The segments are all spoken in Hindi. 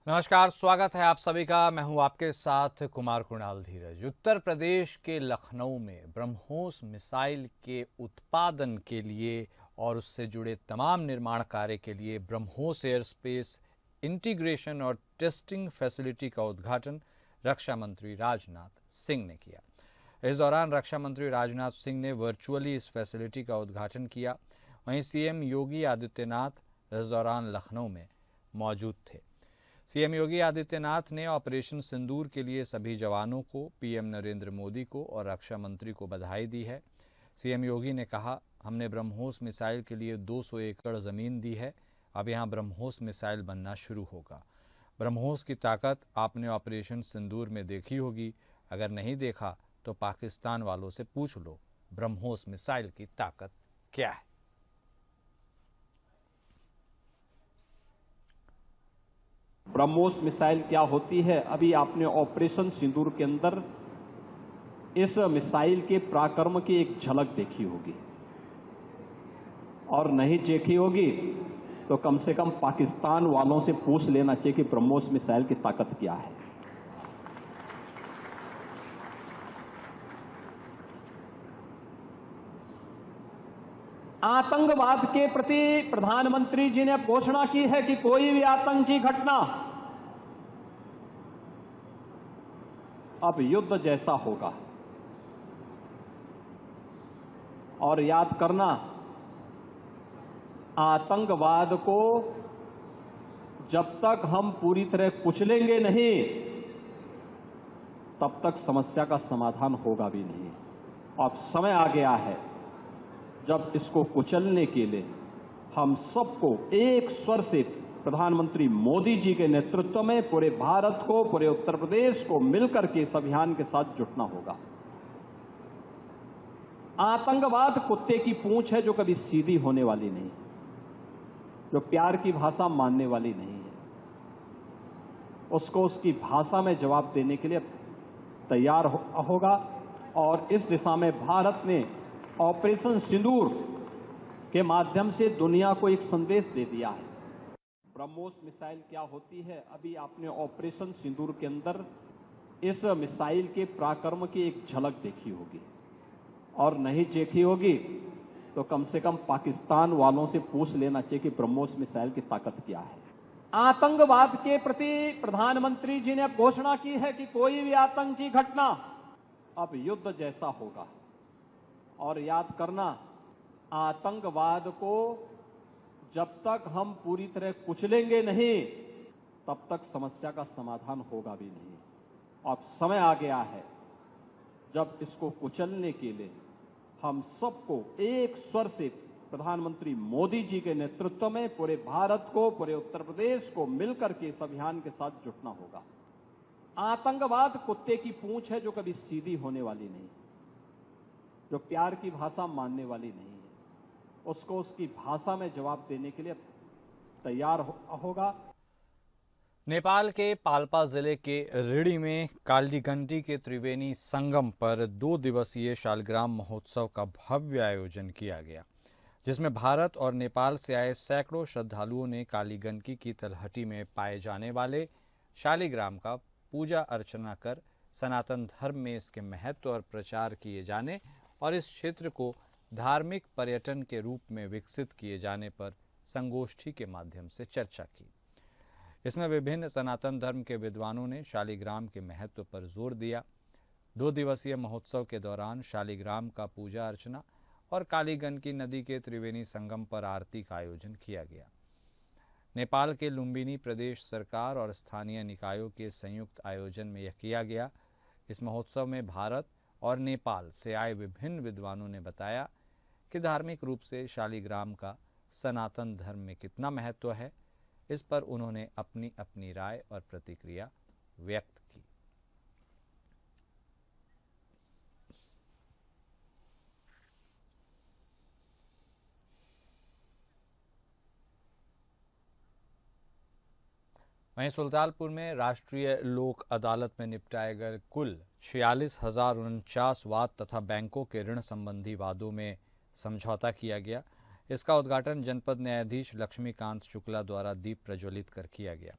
नमस्कार, स्वागत है आप सभी का। मैं हूं आपके साथ कुमार कुणाल धीरज। उत्तर प्रदेश के लखनऊ में ब्रह्मोस मिसाइल के उत्पादन के लिए और उससे जुड़े तमाम निर्माण कार्य के लिए ब्रह्मोस एयरस्पेस इंटीग्रेशन और टेस्टिंग फैसिलिटी का उद्घाटन रक्षा मंत्री राजनाथ सिंह ने किया। इस दौरान रक्षा मंत्री राजनाथ सिंह ने वर्चुअली इस फैसिलिटी का उद्घाटन किया। वहीं सीएम योगी आदित्यनाथ इस दौरान लखनऊ में मौजूद थे। सीएम योगी आदित्यनाथ ने ऑपरेशन सिंदूर के लिए सभी जवानों को, पीएम नरेंद्र मोदी को और रक्षा मंत्री को बधाई दी है। सीएम योगी ने कहा, हमने ब्रह्मोस मिसाइल के लिए 200 एकड़ ज़मीन दी है। अब यहाँ ब्रह्मोस मिसाइल बनना शुरू होगा। ब्रह्मोस की ताकत आपने ऑपरेशन सिंदूर में देखी होगी। अगर नहीं देखा तो पाकिस्तान वालों से पूछ लो, ब्रह्मोस मिसाइल की ताकत क्या है। ब्रह्मोस मिसाइल क्या होती है, अभी आपने ऑपरेशन सिंदूर के अंदर इस मिसाइल के पराक्रम की एक झलक देखी होगी, और नहीं देखी होगी तो कम से कम पाकिस्तान वालों से पूछ लेना चाहिए कि ब्रह्मोस मिसाइल की ताकत क्या है। आतंकवाद के प्रति प्रधानमंत्री जी ने घोषणा की है कि कोई भी आतंकी घटना अब युद्ध जैसा होगा। और याद करना, आतंकवाद को जब तक हम पूरी तरह कुचलेंगे नहीं, तब तक समस्या का समाधान होगा भी नहीं। अब समय आ गया है जब इसको कुचलने के लिए हम सबको एक स्वर से प्रधानमंत्री मोदी जी के नेतृत्व में पूरे भारत को, पूरे उत्तर प्रदेश को मिलकर के इस अभियान के साथ जुटना होगा। आतंकवाद कुत्ते की पूंछ है जो कभी सीधी होने वाली नहीं, जो प्यार की भाषा मानने वाली नहीं है। उसको उसकी भाषा में जवाब देने के लिए तैयार होगा। और इस दिशा में भारत ने ऑपरेशन सिंदूर के माध्यम से दुनिया को एक संदेश दे दिया है। ब्रह्मोस मिसाइल क्या होती है, अभी आपने ऑपरेशन सिंदूर के अंदर इस मिसाइल के पराक्रम की एक झलक देखी होगी, और नहीं देखी होगी तो कम से कम पाकिस्तान वालों से पूछ लेना चाहिए कि ब्रह्मोस मिसाइल की ताकत क्या है। आतंकवाद के प्रति प्रधानमंत्री जी ने घोषणा की है कि कोई भी आतंकी घटना अब युद्ध जैसा होगा। और याद करना, आतंकवाद को जब तक हम पूरी तरह कुचलेंगे नहीं, तब तक समस्या का समाधान होगा भी नहीं। अब समय आ गया है जब इसको कुचलने के लिए हम सबको एक स्वर से प्रधानमंत्री मोदी जी के नेतृत्व में पूरे भारत को, पूरे उत्तर प्रदेश को मिलकर के इस अभियान के साथ जुटना होगा। आतंकवाद कुत्ते की पूंछ है जो कभी सीधी होने वाली नहीं, जो प्यार की भाषा मानने वाली नहीं है। उसको उसकी भाषा में जवाब देने के लिए तैयार होगा। नेपाल के पाल्पा जिले के रिडी में कालीगंटी के त्रिवेणी संगम पर 2 दिवसीय शालिग्राम महोत्सव का भव्य आयोजन किया गया, जिसमें भारत और नेपाल से आए सैकड़ों श्रद्धालुओं ने कालीगंटी की तलहटी में पाए जाने वाले शालिग्राम का पूजा अर्चना कर सनातन धर्म में इसके महत्व और प्रचार किए जाने और इस क्षेत्र को धार्मिक पर्यटन के रूप में विकसित किए जाने पर संगोष्ठी के माध्यम से चर्चा की। इसमें विभिन्न सनातन धर्म के विद्वानों ने शालिग्राम के महत्व पर जोर दिया। 2 दिवसीय महोत्सव के दौरान शालिग्राम का पूजा अर्चना और कालीगंडकी नदी के त्रिवेणी संगम पर आरती का आयोजन किया गया। नेपाल के लुम्बिनी प्रदेश सरकार और स्थानीय निकायों के संयुक्त आयोजन में यह किया गया। इस महोत्सव में भारत और नेपाल से आए विभिन्न विद्वानों ने बताया कि धार्मिक रूप से शालिग्राम का सनातन धर्म में कितना महत्व है। इस पर उन्होंने अपनी अपनी राय और प्रतिक्रिया व्यक्त की। वहीं सुल्तानपुर में राष्ट्रीय लोक अदालत में निपटाए गए कुल 46,049 वाद तथा बैंकों के ऋण संबंधी वादों में समझौता किया गया। इसका उद्घाटन जनपद न्यायाधीश लक्ष्मीकांत शुक्ला द्वारा दीप प्रज्वलित कर किया गया।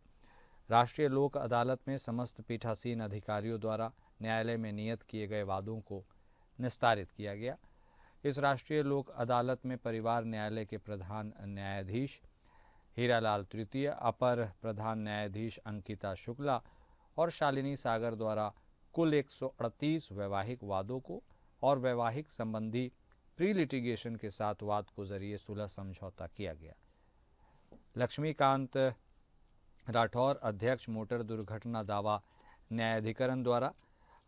राष्ट्रीय लोक अदालत में समस्त पीठासीन अधिकारियों द्वारा न्यायालय में नियत किए गए वादों को निस्तारित किया गया। इस राष्ट्रीय लोक अदालत में परिवार न्यायालय के प्रधान न्यायाधीश हीरालाल तृतीय, अपर प्रधान न्यायाधीश अंकिता शुक्ला और शालिनी सागर द्वारा कुल 138 वैवाहिक वादों को और वैवाहिक संबंधी प्री लिटिगेशन के साथ वाद को जरिए सुलह समझौता किया गया। लक्ष्मीकांत राठौर, अध्यक्ष मोटर दुर्घटना दावा न्यायाधिकरण द्वारा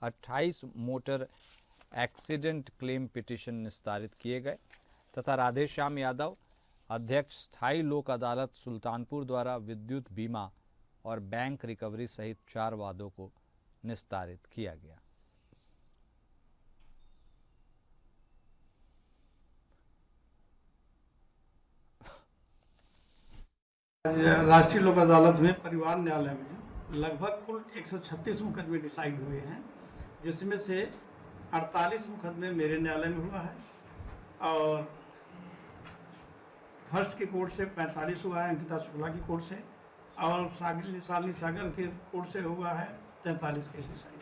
28 मोटर एक्सीडेंट क्लेम पिटीशन निस्तारित किए गए तथा राधेश्याम यादव, अध्यक्ष स्थायी लोक अदालत सुल्तानपुर द्वारा विद्युत बीमा और बैंक रिकवरी सहित 4 वादों को निस्तारित किया गया। राष्ट्रीय लोक अदालत में परिवार न्यायालय में लगभग कुल 136 मुकदमे डिसाइड हुए हैं, जिसमें से 48 मुकदमे मेरे न्यायालय में हुआ है और फर्स्ट की कोर्ट से 45 हुआ है, अंकिता शुक्ला की कोर्ट से, और शालिनी सागर के कोर्ट से हुआ है 43 केस डिसाइड,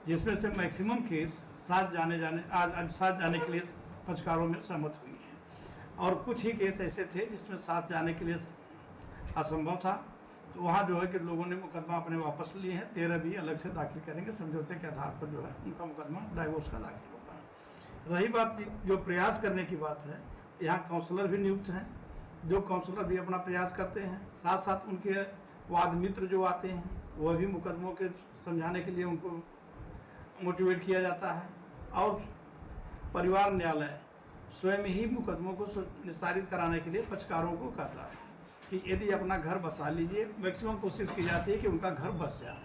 जिसमें से मैक्सिमम केस आज साथ जाने के लिए पक्षकारों में सहमत हुई है और कुछ ही केस ऐसे थे जिसमें साथ जाने के लिए असंभव था। तो वहाँ जो है कि लोगों ने मुकदमा अपने वापस लिए हैं। 13 भी अलग से दाखिल करेंगे, समझौते के आधार पर जो है उनका मुकदमा डाइवोर्स का दाखिल होगा। रही बात जो प्रयास करने की बात है, यहाँ काउंसलर भी नियुक्त हैं, जो काउंसलर भी अपना प्रयास करते हैं। साथ साथ उनके वाद मित्र जो आते हैं वह भी मुकदमों के समझाने के लिए उनको मोटिवेट किया जाता है और परिवार न्यायालय स्वयं ही मुकदमों को निस्तारित कराने के लिए पक्षकारों को कहता है कि यदि अपना घर बसा लीजिए। मैक्सिमम कोशिश की जाती है कि उनका घर बस जाए।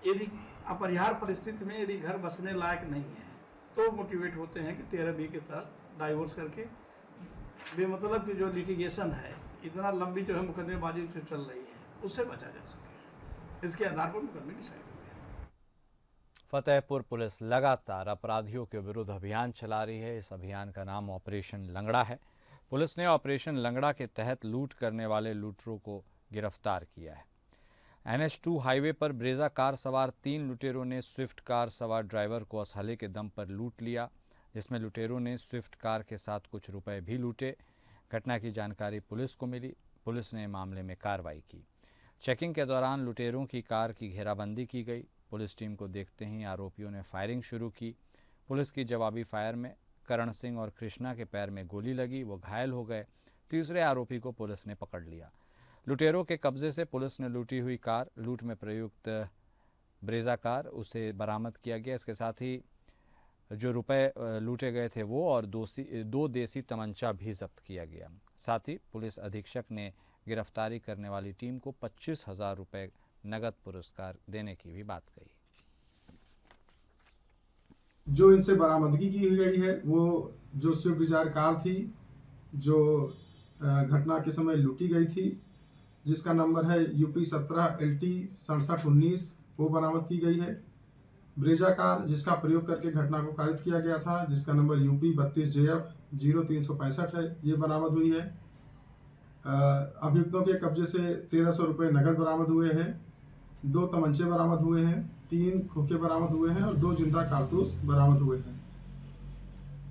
यदि अपरिहार्य परिस्थिति में यदि घर बसने लायक नहीं है तो मोटिवेट होते हैं कि 13B के तहत डाइवोर्स करके बेमतलब की जो लिटिगेशन है, इतना लंबी जो है मुकदमेबाजी जो चल रही है, उससे बचा जा सके। इसके आधार पर मुकदमे डिसाइड हो गए। फतेहपुर पुलिस लगातार अपराधियों के विरुद्ध अभियान चला रही है। इस अभियान का नाम ऑपरेशन लंगड़ा है। पुलिस ने ऑपरेशन लंगड़ा के तहत लूट करने वाले लूटरों को गिरफ्तार किया है। NH2 हाईवे पर ब्रेजा कार सवार 3 लुटेरों ने स्विफ्ट कार सवार ड्राइवर को असहले के दम पर लूट लिया, जिसमें लुटेरों ने स्विफ्ट कार के साथ कुछ रुपए भी लूटे। घटना की जानकारी पुलिस को मिली। पुलिस ने मामले में कार्रवाई की। चेकिंग के दौरान लुटेरों की कार की घेराबंदी की गई। पुलिस टीम को देखते ही आरोपियों ने फायरिंग शुरू की। पुलिस की जवाबी फायर में करण सिंह और कृष्णा के पैर में गोली लगी, वो घायल हो गए। तीसरे आरोपी को पुलिस ने पकड़ लिया। लुटेरों के कब्जे से पुलिस ने लूटी हुई कार, लूट में प्रयुक्त ब्रेजा कार, उसे बरामद किया गया। इसके साथ ही जो रुपए लूटे गए थे वो और 2 देसी तमंचा भी जब्त किया गया। साथ ही पुलिस अधीक्षक ने गिरफ्तारी करने वाली टीम को 25,000 रुपये नगद पुरस्कार देने की भी बात कही। जो इनसे बरामदगी की गई है वो जो स्विफ्ट डिजायर कार थी जो घटना के समय लूटी गई थी, जिसका नंबर है UP 17 LT 6719, वो बरामद की गई है। ब्रेजा कार जिसका प्रयोग करके घटना को कारित किया गया था, जिसका नंबर UP 32 JF 0365 है, ये बरामद हुई है। अभियुक्तों के कब्जे से 1300 रुपये नगद बरामद हुए हैं। 2 तमंचे बरामद हुए हैं, 3 खोखे बरामद हुए हैं और 2 जिंदा कारतूस बरामद हुए हैं।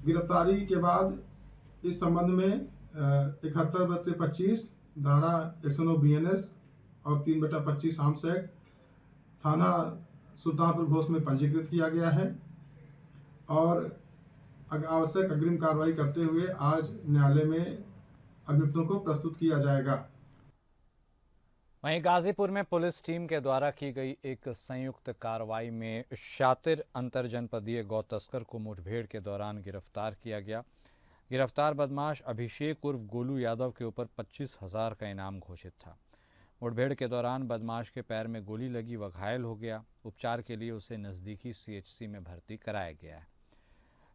गिरफ्तारी के बाद इस संबंध में 71/25 धारा 109 BNS और 3/25 आर्म्स एक्ट थाना सुल्तानपुर घोष में पंजीकृत किया गया है और आवश्यक अग्रिम कार्रवाई करते हुए आज न्यायालय में अभियुक्तों को प्रस्तुत किया जाएगा। वहीं गाजीपुर में पुलिस टीम के द्वारा की गई एक संयुक्त कार्रवाई में शातिर अंतरजनपदीय गौ तस्कर को मुठभेड़ के दौरान गिरफ्तार किया गया। गिरफ्तार बदमाश अभिषेक उर्फ गोलू यादव के ऊपर 25,000 का इनाम घोषित था। मुठभेड़ के दौरान बदमाश के पैर में गोली लगी, वह घायल हो गया। उपचार के लिए उसे नज़दीकी CHC में भर्ती कराया गया है।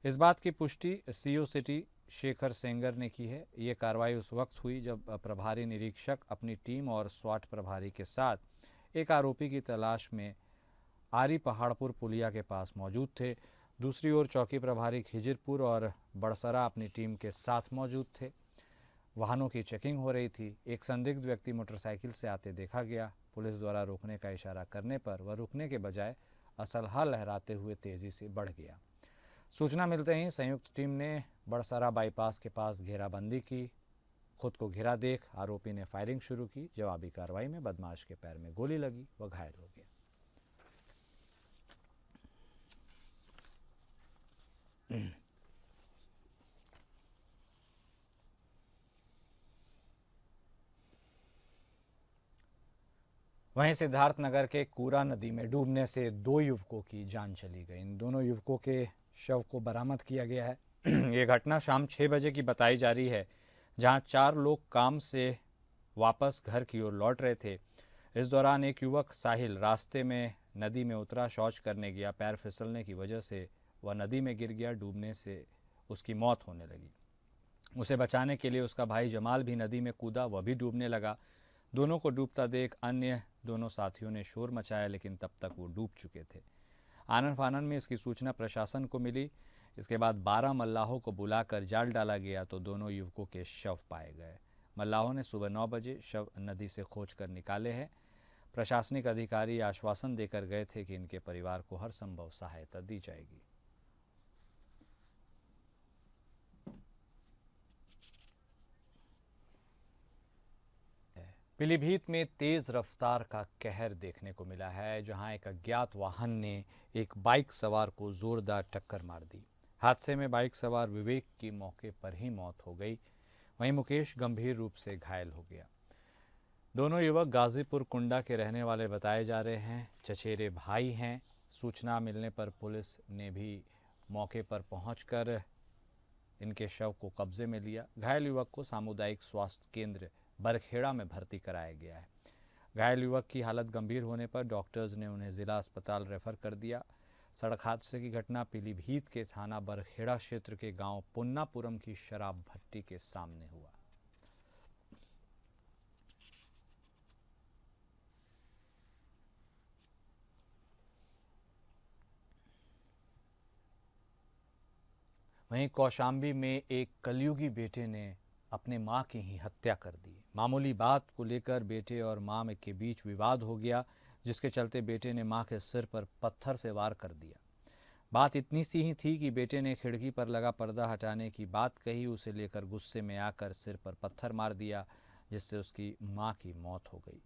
इस बात की पुष्टि CO सिटी शेखर सेंगर ने की है। ये कार्रवाई उस वक्त हुई जब प्रभारी निरीक्षक अपनी टीम और SWAT प्रभारी के साथ एक आरोपी की तलाश में आरी पहाड़पुर पुलिया के पास मौजूद थे। दूसरी ओर चौकी प्रभारी खिजिरपुर और बड़सरा अपनी टीम के साथ मौजूद थे। वाहनों की चेकिंग हो रही थी। एक संदिग्ध व्यक्ति मोटरसाइकिल से आते देखा गया। पुलिस द्वारा रोकने का इशारा करने पर वह रुकने के बजाय असलहा लहराते हुए तेजी से बढ़ गया। सूचना मिलते ही संयुक्त टीम ने बड़सरा बाईपास के पास घेराबंदी की। खुद को घिरा देख आरोपी ने फायरिंग शुरू की। जवाबी कार्रवाई में बदमाश के पैर में गोली लगी, वह घायल हो गया। वहीं सिद्धार्थनगर के कूरा नदी में डूबने से 2 युवकों की जान चली गई। इन दोनों युवकों के शव को बरामद किया गया है। ये घटना शाम 6 बजे की बताई जा रही है, जहां 4 लोग काम से वापस घर की ओर लौट रहे थे। इस दौरान एक युवक साहिल रास्ते में नदी में उतरा, शौच करने गया। पैर फिसलने की वजह से वह नदी में गिर गया। डूबने से उसकी मौत होने लगी। उसे बचाने के लिए उसका भाई जमाल भी नदी में कूदा, वह भी डूबने लगा। दोनों को डूबता देख अन्य दोनों साथियों ने शोर मचाया, लेकिन तब तक वो डूब चुके थे। आनन फानन में इसकी सूचना प्रशासन को मिली। इसके बाद 12 मल्लाहों को बुलाकर जाल डाला गया तो दोनों युवकों के शव पाए गए। मल्लाहों ने सुबह 9 बजे शव नदी से खोजकर निकाले हैं। प्रशासनिक अधिकारी आश्वासन देकर गए थे कि इनके परिवार को हर संभव सहायता दी जाएगी। पीलीभीत में तेज रफ्तार का कहर देखने को मिला है, जहां एक अज्ञात वाहन ने एक बाइक सवार को जोरदार टक्कर मार दी। हादसे में बाइक सवार विवेक की मौके पर ही मौत हो गई। वहीं मुकेश गंभीर रूप से घायल हो गया। दोनों युवक गाजीपुर कुंडा के रहने वाले बताए जा रहे हैं। चचेरे भाई हैं। सूचना मिलने पर पुलिस ने भी मौके पर पहुंचकर इनके शव को कब्जे में लिया। घायल युवक को सामुदायिक स्वास्थ्य केंद्र बरखेड़ा में भर्ती कराया गया है। घायल युवक की हालत गंभीर होने पर डॉक्टर्स ने उन्हें जिला अस्पताल रेफर कर दिया। सड़क हादसे की घटना पीलीभीत के थाना बरखेड़ा क्षेत्र के गांव पुन्नापुरम की शराब भट्टी के सामने हुआ। वहीं कौशाम्बी में एक कलयुगी बेटे ने अपने मां की ही हत्या कर दी। मामूली बात को लेकर बेटे और मां के बीच विवाद हो गया, जिसके चलते बेटे ने मां के सिर पर पत्थर से वार कर दिया। बात इतनी सी ही थी कि बेटे ने खिड़की पर लगा पर्दा हटाने की बात कही। उसे लेकर गुस्से में आकर सिर पर पत्थर मार दिया, जिससे उसकी मां की मौत हो गई।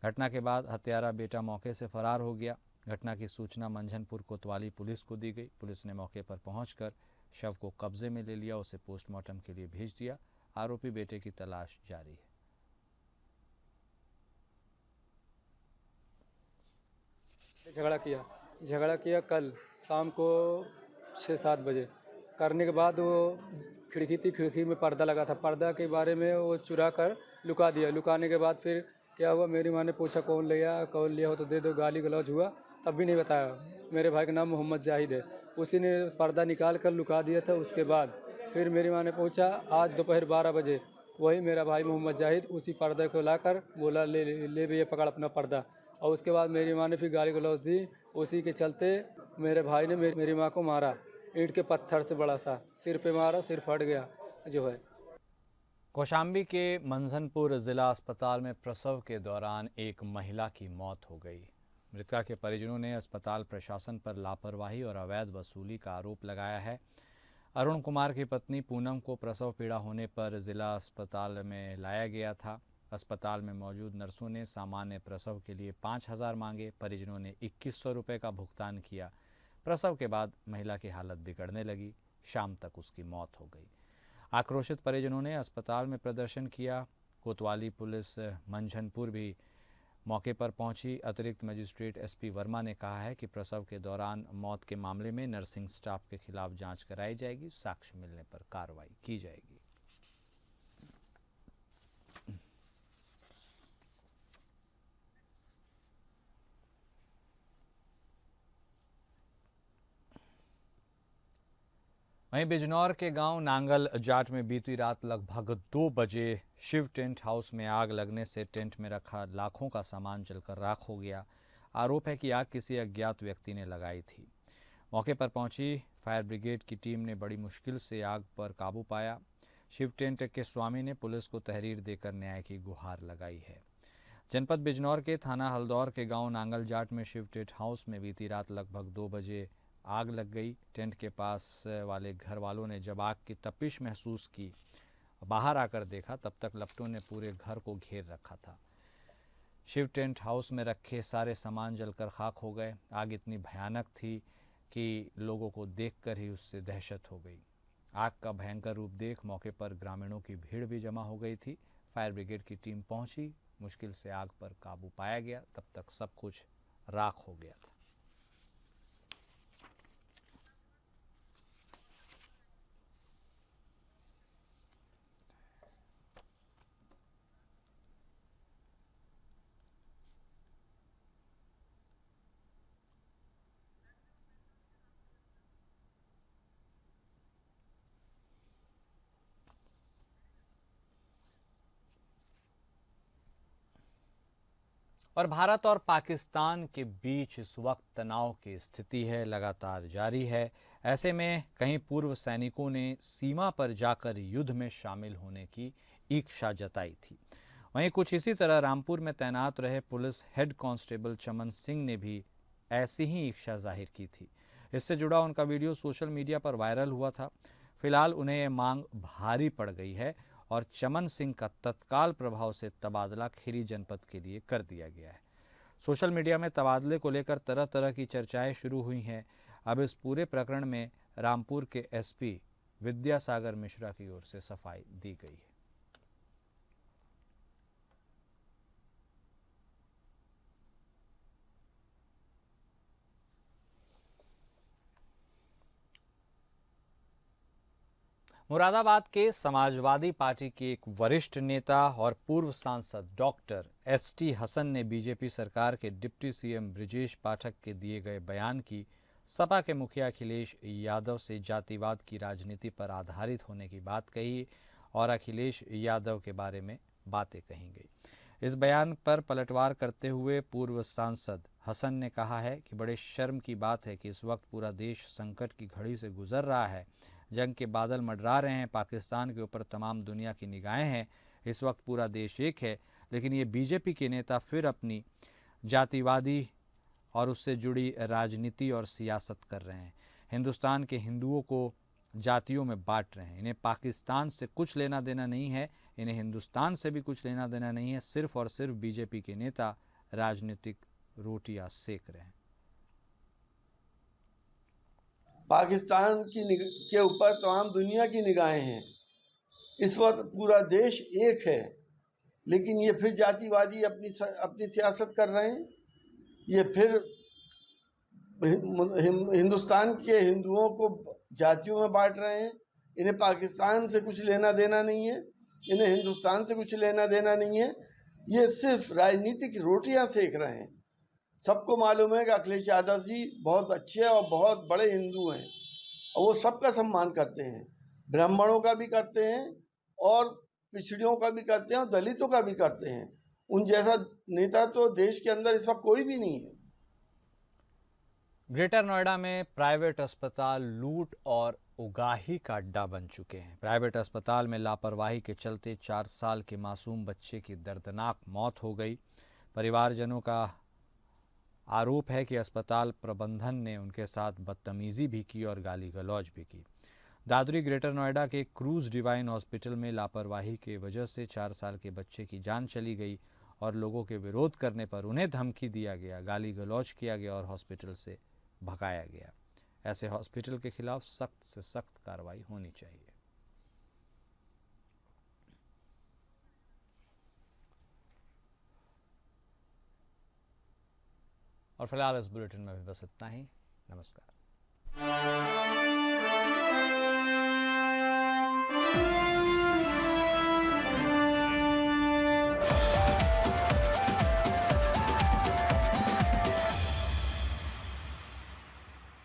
घटना के बाद हत्यारा बेटा मौके से फरार हो गया। घटना की सूचना मंझनपुर कोतवाली पुलिस को दी गई। पुलिस ने मौके पर पहुंचकर शव को कब्जे में ले लिया, उसे पोस्टमार्टम के लिए भेज दिया। आरोपी बेटे की तलाश जारी है। झगड़ा किया कल शाम को 6-7 बजे। करने के बाद वो खिड़की थी, खिड़की में पर्दा लगा था। पर्दा के बारे में वो चुरा कर लुका दिया। लुकाने के बाद फिर क्या हुआ, मेरी माँ ने पूछा कौन लिया हो तो दे दो, गाली गलौज हुआ, तब भी नहीं बताया। मेरे भाई का नाम मोहम्मद जाहिद है, उसी ने पर्दा निकाल कर लुका दिया था। उसके बाद फिर मेरी माँ ने पूछा आज दोपहर 12 बजे वही मेरा भाई मोहम्मद जाहिद उसी पर्दे को लाकर बोला ले भैया पकड़ अपना पर्दा। और उसके बाद मेरी माँ ने फिर गाली गलौज दी। उसी के चलते मेरे भाई ने मेरी माँ को मारा, ईंट के पत्थर से बड़ा सा सिर पे मारा, सिर फट गया जो है। कौशाम्बी के मंझनपुर जिला अस्पताल में प्रसव के दौरान एक महिला की मौत हो गई। मृतका के परिजनों ने अस्पताल प्रशासन पर लापरवाही और अवैध वसूली का आरोप लगाया है। अरुण कुमार की पत्नी पूनम को प्रसव पीड़ा होने पर जिला अस्पताल में लाया गया था। अस्पताल में मौजूद नर्सों ने सामान्य प्रसव के लिए 5,000 मांगे। परिजनों ने 2100 रुपये का भुगतान किया। प्रसव के बाद महिला की हालत बिगड़ने लगी। शाम तक उसकी मौत हो गई। आक्रोशित परिजनों ने अस्पताल में प्रदर्शन किया। कोतवाली पुलिस मंझनपुर भी मौके पर पहुंची। अतिरिक्त मजिस्ट्रेट एसपी वर्मा ने कहा है कि प्रसव के दौरान मौत के मामले में नर्सिंग स्टाफ के खिलाफ जांच कराई जाएगी। साक्ष्य मिलने पर कार्रवाई की जाएगी। वहीं बिजनौर के गांव नांगल जाट में बीती रात लगभग 2 बजे शिव टेंट हाउस में आग लगने से टेंट में रखा लाखों का सामान जलकर राख हो गया। आरोप है कि आग किसी अज्ञात व्यक्ति ने लगाई थी। मौके पर पहुंची फायर ब्रिगेड की टीम ने बड़ी मुश्किल से आग पर काबू पाया। शिव टेंट के स्वामी ने पुलिस को तहरीर देकर न्याय की गुहार लगाई है। जनपद बिजनौर के थाना हल्दौर के गांव नांगल जाट में शिव टेंट हाउस में बीती रात लगभग 2 बजे आग लग गई। टेंट के पास वाले घर वालों ने जब आग की तपिश महसूस की, बाहर आकर देखा, तब तक लपटों ने पूरे घर को घेर रखा था। शिव टेंट हाउस में रखे सारे सामान जलकर खाक हो गए। आग इतनी भयानक थी कि लोगों को देखकर ही उससे दहशत हो गई। आग का भयंकर रूप देख मौके पर ग्रामीणों की भीड़ भी जमा हो गई थी। फायर ब्रिगेड की टीम पहुंची, मुश्किल से आग पर काबू पाया गया। तब तक सब कुछ राख हो गया था। और भारत और पाकिस्तान के बीच इस वक्त तनाव की स्थिति है, लगातार जारी है। ऐसे में कहीं पूर्व सैनिकों ने सीमा पर जाकर युद्ध में शामिल होने की इच्छा जताई थी, वहीं कुछ इसी तरह रामपुर में तैनात रहे पुलिस हेड कांस्टेबल चमन सिंह ने भी ऐसी ही इच्छा जाहिर की थी। इससे जुड़ा उनका वीडियो सोशल मीडिया पर वायरल हुआ था। फिलहाल उन्हें यह मांग भारी पड़ गई है और चमन सिंह का तत्काल प्रभाव से तबादला खीरी जनपद के लिए कर दिया गया है। सोशल मीडिया में तबादले को लेकर तरह तरह की चर्चाएं शुरू हुई हैं। अब इस पूरे प्रकरण में रामपुर के एसपी विद्यासागर मिश्रा की ओर से सफाई दी गई है। मुरादाबाद के समाजवादी पार्टी के एक वरिष्ठ नेता और पूर्व सांसद डॉक्टर एसटी हसन ने बीजेपी सरकार के डिप्टी सीएम ब्रिजेश पाठक के दिए गए बयान की सपा के मुखिया अखिलेश यादव से जातिवाद की राजनीति पर आधारित होने की बात कही और अखिलेश यादव के बारे में बातें कही गई। इस बयान पर पलटवार करते हुए पूर्व सांसद हसन ने कहा है कि बड़े शर्म की बात है कि इस वक्त पूरा देश संकट की घड़ी से गुजर रहा है। जंग के बादल मंडरा रहे हैं, पाकिस्तान के ऊपर तमाम दुनिया की निगाहें हैं। इस वक्त पूरा देश एक है, लेकिन ये बीजेपी के नेता फिर अपनी जातिवादी और उससे जुड़ी राजनीति और सियासत कर रहे हैं। हिंदुस्तान के हिंदुओं को जातियों में बांट रहे हैं। इन्हें पाकिस्तान से कुछ लेना देना नहीं है, इन्हें हिंदुस्तान से भी कुछ लेना देना नहीं है। सिर्फ और सिर्फ बीजेपी के नेता राजनीतिक रोटियां सेक रहे हैं। पाकिस्तान के ऊपर तमाम दुनिया की निगाहें हैं। इस वक्त पूरा देश एक है, लेकिन ये फिर जातिवादी अपनी सियासत कर रहे हैं। ये फिर हिंदुस्तान के हिंदुओं को जातियों में बांट रहे हैं। इन्हें पाकिस्तान से कुछ लेना देना नहीं है, इन्हें हिंदुस्तान से कुछ लेना देना नहीं है। ये सिर्फ राजनीतिक रोटियां सेक रहे हैं। सबको मालूम है कि अखिलेश यादव जी बहुत अच्छे और बहुत बड़े हिंदू हैं और वो सबका सम्मान करते हैं, ब्राह्मणों का भी करते हैं और पिछड़ियों का भी करते हैं और दलितों का भी करते हैं। उन जैसा नेता तो देश के अंदर इस वक्त कोई भी नहीं है। ग्रेटर नोएडा में प्राइवेट अस्पताल लूट और उगाही का अड्डा बन चुके हैं। प्राइवेट अस्पताल में लापरवाही के चलते 4 साल के मासूम बच्चे की दर्दनाक मौत हो गई। परिवारजनों का आरोप है कि अस्पताल प्रबंधन ने उनके साथ बदतमीजी भी की और गाली गलौज भी की। दादरी ग्रेटर नोएडा के क्रूज डिवाइन हॉस्पिटल में लापरवाही के वजह से 4 साल के बच्चे की जान चली गई और लोगों के विरोध करने पर उन्हें धमकी दिया गया, गाली गलौज किया गया और हॉस्पिटल से भगाया गया। ऐसे हॉस्पिटल के खिलाफ सख्त से सख्त कार्रवाई होनी चाहिए। और फिलहाल इस बुलेटिन में भी बस इतना ही। नमस्कार।